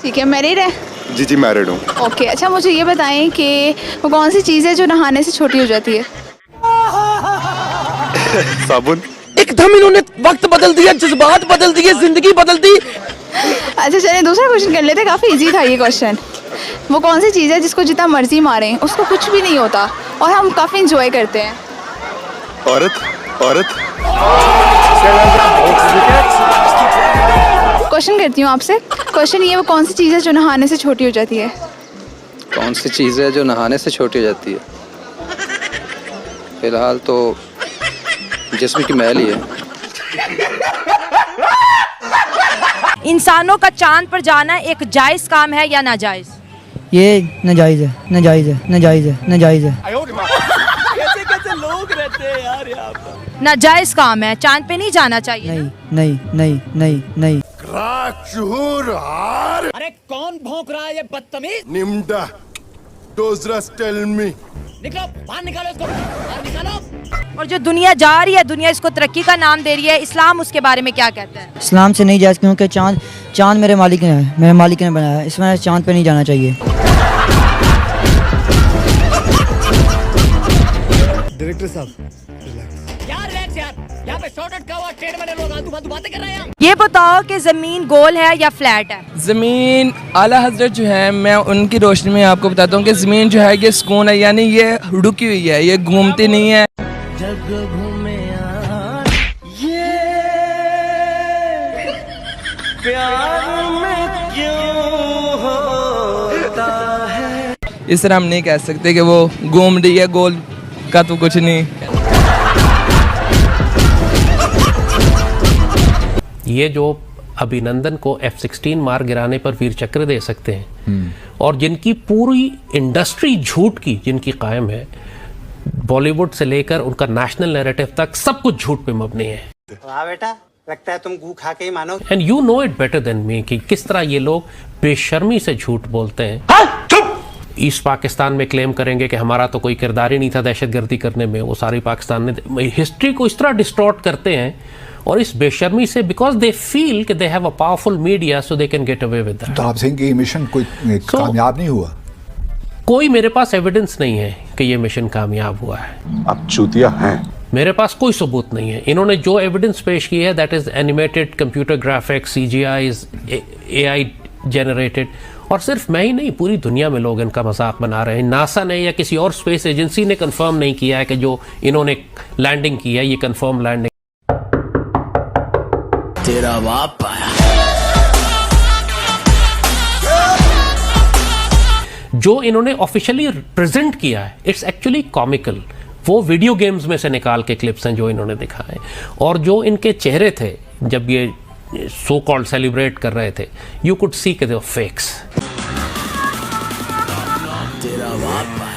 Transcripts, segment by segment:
ठीक है, मैरिड है? जी जी मैरिड हूँ। ओके, अच्छा मुझे ये बताएं कि वो कौन सी चीज़ है जो नहाने से छोटी हो जाती है? साबुन। एकदम इन्होंने वक्त बदल दिया, जज्बात बदल दिए, जिंदगी बदल दी। अच्छा चलिए दूसरा क्वेश्चन कर लेते हैं, काफ़ी इजी था ये क्वेश्चन। वो कौन सी चीज़ है जिसको जितना मर्जी मारें उसको कुछ भी नहीं होता और हम काफ़ी इंजॉय करते हैं? औरत। औरत। क्वेश्चन करती हूँ आपसे, क्वेश्चन ये, वो कौन सी चीज़ है जो नहाने से छोटी हो जाती है? कौन सी चीज़ है जो नहाने से छोटी हो जाती है? फिलहाल तो जिस्म की मैल ही है। इंसानों का चांद पर जाना एक जायज़ काम है या नाजायज़? ये नाजायज़ है, नाजायज़ है, नाजायज़ है, नाजायज़ है। कैसे लोग रहते हैं यार यहाँ पर। नाजायज़ काम है, चांद पे नहीं जाना चाहिए। नहीं नहीं नहीं नहीं नहीं। अरे कौन भौंक रहा है ये बदतमीज? निम्डा डोजरस टेल मी। निकलो बाहर, निकालो इसको बाहर निकालो। और जो दुनिया जा रही है, दुनिया इसको तरक्की का नाम दे रही है, इस्लाम उसके बारे में क्या कहता है? इस्लाम से नहीं जायज़, क्योंकि चाँद मेरे मालिक ने है, मेरे मालिक ने बनाया है, इसमें चाँद पे नहीं जाना चाहिए। डायरेक्टर साहब यार रिलैक्स यार, यहाँ पे शॉर्टकट का हुआ ट्रेड में लोग आलतू-फालतू बातें कर रहे हैं। ये बताओ कि ज़मीन गोल है या फ्लैट है? ज़मीन आला हज़रत जो है, मैं उनकी रोशनी में आपको बताता हूँ कि ज़मीन जो है ये सुकून है, यानी ये रुकी हुई है, ये घूमती नहीं है। जग घूमे ये प्यार में क्यों होता है। इस तरह हम नहीं कह सकते कि वो घूम रही है, गोल का तो कुछ नहीं। ये जो अभिनंदन को F-16 मार गिराने पर वीर चक्र दे सकते हैं और जिनकी पूरी इंडस्ट्री झूठ की जिनकी कायम है, बॉलीवुड से लेकर उनका नेशनल नैरेटिव तक सब कुछ झूठ पे मबनी है। वाह बेटा, लगता है तुम गू खा के ही मानो। And you know it better than me कि किस तरह ये लोग बेशर्मी से झूठ बोलते हैं। ईस्ट पाकिस्तान में क्लेम करेंगे कि हमारा तो कोई किरदार ही नहीं था दहशतगर्दी करने में, वो सारी पाकिस्तान ने हिस्ट्री को इस तरह डिस्टॉर्ट करते हैं और इस बेशर्मी से, बिकॉज दे फील कि they have a powerful media so they can get away with that. तो आप कहेंगे ये मिशन कोई कामयाब नहीं हुआ? कोई मेरे पास एविडेंस नहीं है कि ये मिशन कामयाब हुआ है। आप चूतिया हैं। मेरे पास कोई सबूत नहीं है। इन्होंने जो एविडेंस पेश की है that is animated computer graphics, CGIs, AI generated, और सिर्फ मैं ही नहीं, पूरी दुनिया में लोग इनका मजाक बना रहे हैं। नासा ने या किसी और स्पेस एजेंसी ने कंफर्म नहीं किया है कि जो इन्होंने लैंडिंग की है ये कंफर्म लैंडिंग। तेरा बाप आया। जो इन्होंने ऑफिशियली प्रेजेंट किया है इट्स एक्चुअली कॉमिकल। वो वीडियो गेम्स में से निकाल के क्लिप्स हैं जो इन्होंने दिखाए, और जो इनके चेहरे थे जब ये सो कॉल्ड सेलिब्रेट कर रहे थे, यू कुड सी के दे वर फेक्स। तेरा बाप आया।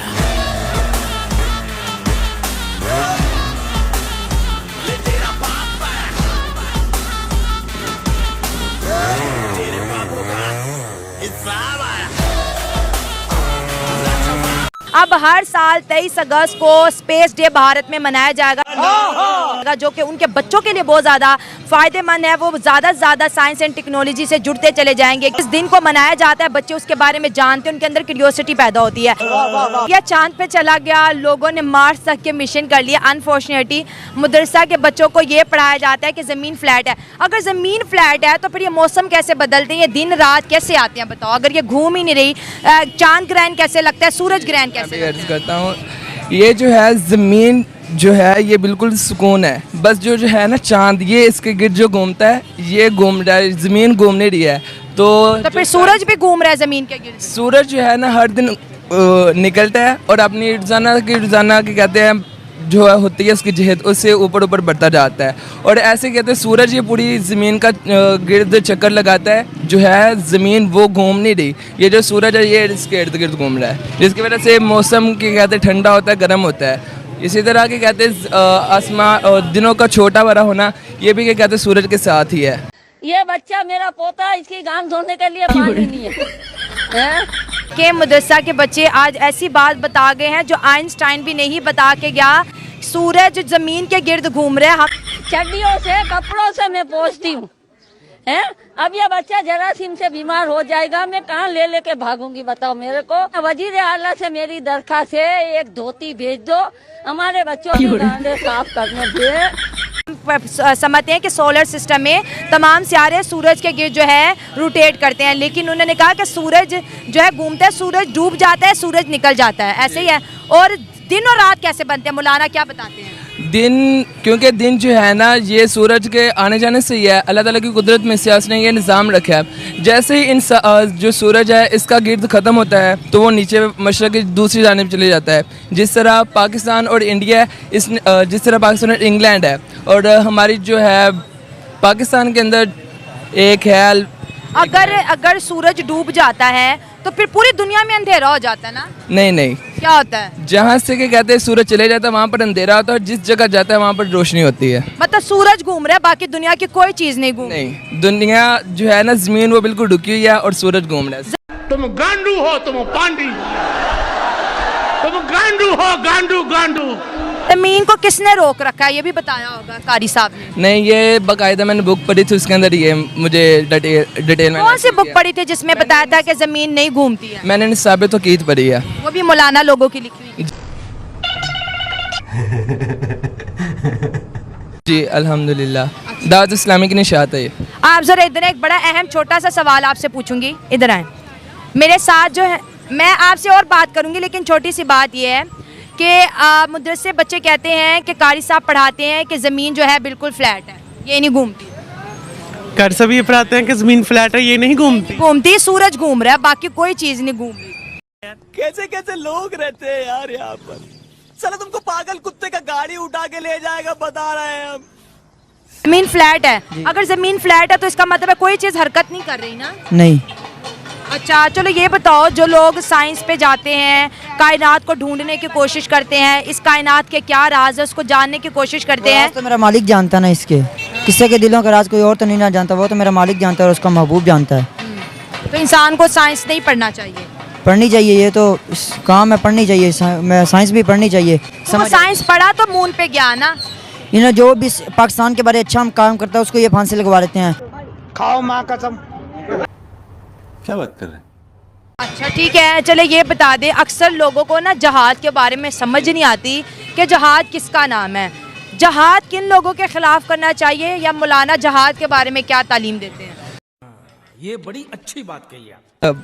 अब हर साल 23 अगस्त को स्पेस डे भारत में मनाया जाएगा, जो कि उनके बच्चों के लिए बहुत ज़्यादा फ़ायदेमंद है। वो ज़्यादा से ज़्यादा साइंस एंड टेक्नोलॉजी से जुड़ते चले जाएंगे। इस दिन को मनाया जाता है, बच्चे उसके बारे में जानते हैं, उनके अंदर क्यूरियोसिटी पैदा होती है। यह चांद पे चला गया, लोगों ने मार्स तक के मिशन कर लिए। अनफॉर्चुनेटली मदरसा के बच्चों को ये पढ़ाया जाता है कि ज़मीन फ्लैट है। अगर ज़मीन फ्लैट है तो फिर ये मौसम कैसे बदलते हैं, ये दिन रात कैसे आते हैं बताओ? अगर ये घूम ही नहीं रही, चांद ग्रहण कैसे लगता है, सूरज ग्रहण कैसे? अर्ज करता हूँ, ये जो है ज़मीन जो है ये बिल्कुल सुकून है, बस जो है ना चांद, ये इसके गिर्द जो घूमता है, ये घूम रहा है, ज़मीन घूम नहीं रही है। तो फिर सूरज भी घूम रहा है ज़मीन के गिर्द? सूरज जो है ना हर दिन निकलता है और अपनी रोज़ाना की कहते हैं जो है होती है उसकी जहत, उससे ऊपर ऊपर बढ़ता जाता है। और ऐसे कहते हैं सूरज ये पूरी ज़मीन का गिर्द चक्कर लगाता है, जो है ज़मीन वो घूम नहीं रही, ये जो सूरज है ये इसके इर्द गिर्द घूम रहा है, जिसकी वजह से मौसम के कहते हैं ठंडा होता है, गर्म होता है। इसी तरह के कहते हैं आसमान दिनों का छोटा बड़ा होना, ये भी क्या कहते हैं सूरज के साथ ही है। ये बच्चा मेरा पोता, इसकी गांग धोने के लिए पानी नहीं है। के मदरसा के बच्चे आज ऐसी बात बता गए हैं जो आइंस्टाइन भी नहीं बता के गया। सूरज जमीन के गिर्द घूम रहे हैं। चड्डियों से कपड़ों से मैं पोंछती हूँ, हैं? अब ये बच्चा जरासीम से बीमार हो जाएगा, मैं कहाँ ले लेके भागूंगी बताओ मेरे को। वजीर आला से मेरी दरखास्त है, एक धोती भेज दो, हमारे बच्चों के गांडे साफ करने दे। समझते हैं कि सोलर सिस्टम में तमाम सितारे सूरज के गिर्द जो है रोटेट करते हैं, लेकिन उन्होंने कहा कि सूरज जो है घूमता है, सूरज डूब जाता है, सूरज निकल जाता है, ऐसे ही है। और दिन और रात कैसे बनते हैं, मौलाना क्या बताते हैं? दिन, क्योंकि दिन जो है ना ये सूरज के आने जाने से ही है, अल्लाह ताला की कुदरत में से उसने ये निज़ाम रखा है। जैसे ही इन जो सूरज है इसका गिर्द ख़त्म होता है तो वो नीचे मशरक़ की दूसरी जानिब चले जाता है। जिस तरह पाकिस्तान और इंडिया जिस तरह पाकिस्तान और इंग्लैंड है, और हमारी जो है पाकिस्तान के अंदर एक है, अगर सूरज डूब जाता है तो फिर पूरी दुनिया में अंधेरा हो जाता है ना? नहीं क्या होता है? जहाँ से के कहते हैं सूरज चले जाता है वहाँ पर अंधेरा होता है, और जिस जगह जाता है वहाँ पर रोशनी होती है। मतलब सूरज घूम रहा है, बाकी दुनिया की कोई चीज नहीं घूम रही। नहीं, दुनिया जो है ना जमीन वो बिल्कुल रुकी हुई है और सूरज घूम रहा है। तुम गांडू हो, तुम पांडी, तुम गांडू हो, गांडू गांडू। जमीन को किसने रोक रखा है ये भी बताया होगा कारी साहब ने। नहीं, ये बाकायदा मैंने बुक पढ़ी थी, उसके अंदर ये मुझे डिटेल में। कौन सी बुक पढ़ी थी जिसमें बताया था कि जमीन नहीं घूमती है? मैंने साबित तो कीत पढ़ी है, वो भी मौलाना लोगों की लिखी हुई। जी अल्हम्दुलिल्लाह दावत इस्लामी की निशात है ये। आप जरा इधर, एक बड़ा अहम छोटा सा सवाल आपसे पूछूंगी, इधर आए मेरे साथ जो है। मैं आपसे और बात करूंगी, लेकिन छोटी सी बात ये है कि मदरसे बच्चे कहते हैं कि कारी साहब पढ़ाते हैं कि ज़मीन जो है बिल्कुल फ्लैट है, ये नहीं घूमती। कारी साहब ये पढ़ाते हैं कि ज़मीन फ्लैट है, ये नहीं घूमती, सूरज घूम रहा है, बाकी कोई चीज़ नहीं घूम रही। कैसे कैसे लोग रहते हैं यार यहाँ पर। चलो तुमको पागल कुत्ते का गाड़ी उठा के ले जाएगा, बता रहे हैं हम। ज़मीन फ्लैट है, अगर ज़मीन फ्लैट है तो इसका मतलब है कोई चीज़ हरकत नहीं कर रही ना? नहीं। अच्छा चलो ये बताओ, जो लोग साइंस पे जाते हैं, कायनात को ढूंढने की कोशिश करते हैं, इस कायनात के क्या राज है उसको जानने की कोशिश करते हैं, तो मेरा मालिक जानता है ना, इसके किसी के दिलों का राज कोई और तो नहीं ना जानता, वो तो मेरा मालिक जानता है और उसका महबूब जानता है। तो इंसान को साइंस नहीं पढ़ना चाहिए? पढ़नी चाहिए, ये तो काम है, पढ़नी चाहिए, साइंस भी पढ़नी चाहिए। तो साइंस पढ़ा तो मून पे गया ना। इन्हें जो भी पाकिस्तान के बारे अच्छा काम करता है उसको ये फांसी लगवा लेते हैं। खाओ माँ कसम। क्या बात कर रहे हैं? अच्छा ठीक है, चले ये बता दे, अक्सर लोगों को ना जहाद के बारे में समझ नहीं आती कि जहाद किसका नाम है। जहाद किन लोगों के खिलाफ करना चाहिए, या मौलाना जहाद के बारे में क्या तालीम देते हैं? ये बड़ी अच्छी बात कही है। अब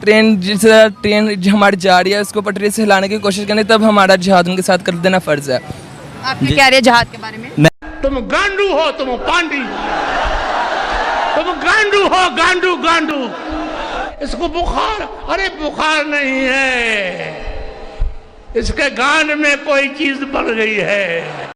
ट्रेन हमारी जा रही है उसको पटरी से हिलाने की कोशिश करें, तब हमारा जिहाद उनके साथ कर देना फर्ज है। आप क्या कह रहे हैं जहाद के बारे में? तुम गांडू हो, तुम पांडी, तुम गांडू हो, गांडू गांडू। इसको बुखार, अरे बुखार नहीं है, इसके गान में कोई चीज बढ़ गई है।